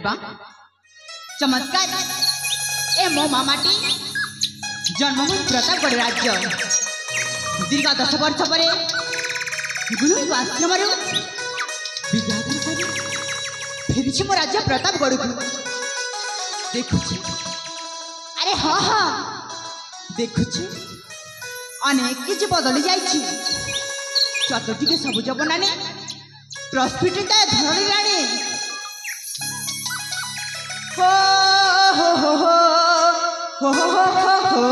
बा चमत्कार ए मो मामाटी जन्मभूमि प्रतापगढ़ राज्य दीर्घ 10 वर्ष पर गुरु आश्रम विद्याधर फेरी मो राज्य प्रतापगढ़ को देखुची अरे हाँ हाँ देखुची अनेक किसी बदली जाइए चतुर्थी के सबुज बनाने प्रस्फुटिता धरणी राणी हो हो हो हो हो हो हो हो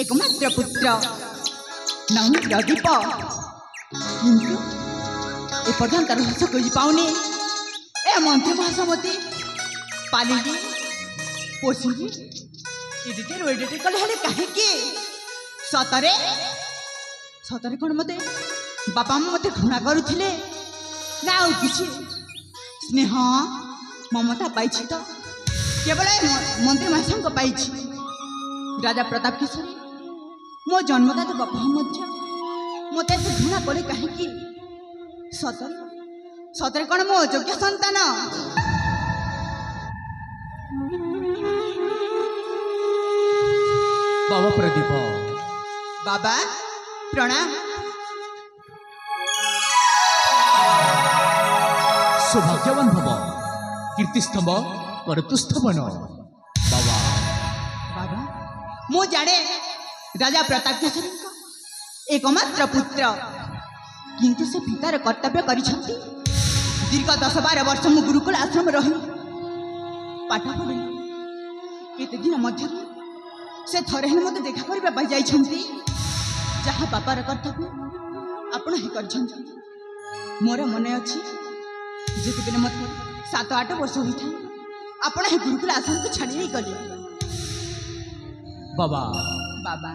एकमात्र पुत्र नहीं प्रदीप किंतु एपर्यंत रहस्य खोजी पाऊनी ए मंत्री महासमती पालिली पोषिली एडिटर एडिटर कले हेले काहेकि सतरे सतरे कौन मते बापा मते घृणा करुथिले ना और किसी स्नेह ममता पाइछि तो केवल मंत्री महासम को पाइछि राजा प्रताप केशरी मो जन्मदाता बापा मत घृणा करे कहीं सतर सतरे कौन मो योग्य संतान बाबा प्रदीप बाबा प्रणाम सौभाग्यवान भव कीर्तिस्तंभ कर्तुस्तवन बाबा बाबा मु जाने राजा प्रताप केशरी एकमात्र पुत्र किंतु से पितार कर्तव्य करिछंती दीर्घ 10-12 वर्ष मु गुरुकुल आश्रम रही पाठ पढ़ी केते दिन मध्य से थरे ही मते देखा करबा पाई जाइछंती जहाँ बापार कर्तव्य आपण ही करछंती मोर मने अछि जेते दिन मते 7-8 वर्ष होइथा आपण ही गुरुकुल आश्रम को छाड़ी नहीं गली बाबा बाबा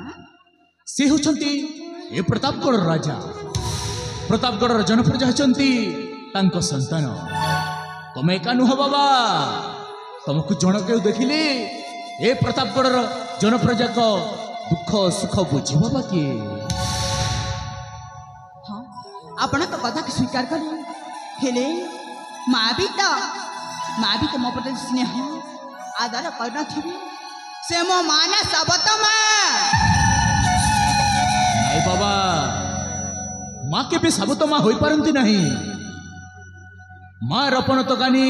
से होचंती ए प्रतापगढ़ राजा प्रतापगढ़ जनप्रजा होचंती तांको संतान तमे का नुह बाबा तुमको जन के देखिले ए प्रतापगढ़ जनप्रजा को दुख सुख बुझी बाबा के हाँ आपण तो कथा स्वीकार कले हेले माँ भी तो मो प्रति स्नेह आदर करना थी से मो माना सबत नहीं बाबा माँ के भी सबत माँ हो पारती नहीं माँ रपन तो गानी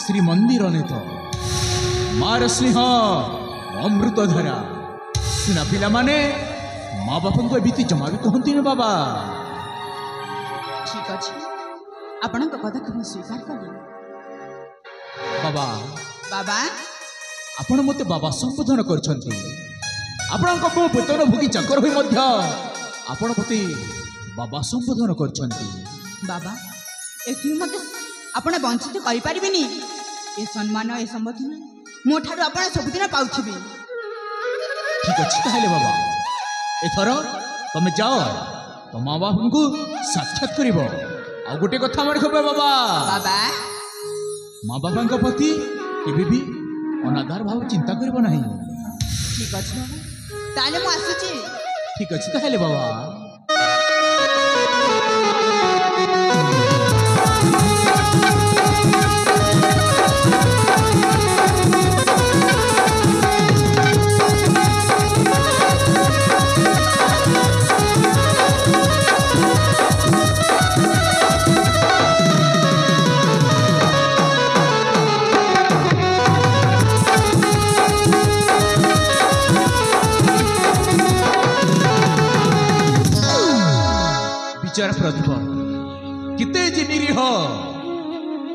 श्री मंदिर ने तो मार स्नेह अमृत धारा सुना पिला माने माँ बापा को एमती जमा भी कहती ना बाबा। ठीक अच्छे आपण कथा को स्वीकार कली बाबा। बाबा आपण मते बाबा संबोधन करछंती। आपण को वेतन भोगी चाकर होई मध्य आपण मते बाबा संबोधन करछंती। बाबा एथि मते आपण वंचित करि परिबिनी। ए सम्मान ए संबोधन मो ठारू आपण सबदिन पाउथिबी। ठीक अछि ताहले बाबा एथर तुम जाओ तो माँ बाप को साक्षात करिवो। आ गोटे कथा मन रखबे बाबा। बाबा माँ बापा के प्रति केबे भी अनादर भाव चिंता करिवो नहीं। ठीक अछि बाबा ताले मु आसुची। ठीक अछि ताहले बाबा। विचार प्रदीप किते जे निरीह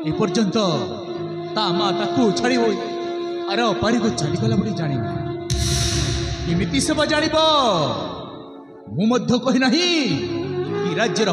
ए पर्यंत ता माँ ताकू छाड़ी अरे अपारी को चलीगला बड़ी जानी केमिति सब जानिब मु मध्य कहि नहीं कि राज्यर